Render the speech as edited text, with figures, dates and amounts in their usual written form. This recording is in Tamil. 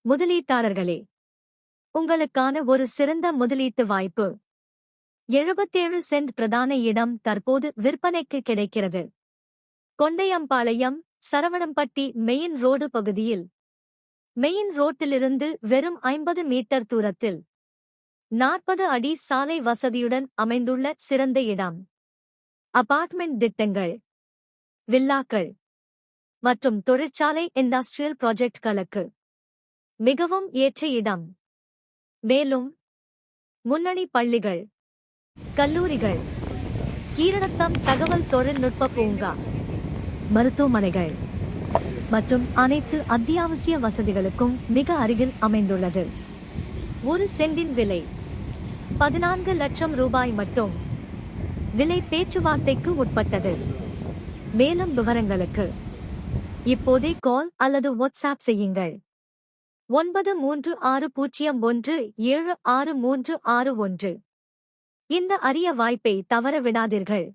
முதலீட்டாளர்களே, உங்களுக்கான ஒரு சிறந்த முதலீட்டு வாய்ப்பு. 77 சென்ட் பிரதான இடம் தற்போது விற்பனைக்கு கிடைக்கிறது. கொண்டையம்பாளையம், சரவணம்பட்டி மெயின் ரோடு பகுதியில். மெயின் ரோட்டிலிருந்து வெறும் 50 மீட்டர் தூரத்தில் 40 அடி சாலை வசதியுடன் அமைந்துள்ள சிறந்த இடம். அபார்ட்மெண்ட் திட்டங்கள், வில்லாக்கள் மற்றும் தொழிற்சாலை இண்டஸ்ட்ரியல் ப்ராஜெக்ட்களுக்கு மிகவும் ஏற்ற இடம். மேலும் முன்னணி பள்ளிகள், கல்லூரிகள், கீழத்தம் தகவல் தொழில்நுட்ப பூங்கா, மருத்துவமனைகள் மற்றும் அனைத்து அத்தியாவசிய வசதிகளுக்கும் மிக அருகில் அமைந்துள்ளது. ஒரு சென்டின் விலை 14 லட்சம் ரூபாய் மட்டும். விலை பேச்சுவார்த்தைக்கு உட்பட்டது. மேலும் விவரங்களுக்கு இப்போதே கால் அல்லது வாட்ஸ்ஆப் செய்யுங்கள். 9360176361. இந்த அரிய வாய்ப்பை தவற விடாதீர்கள்.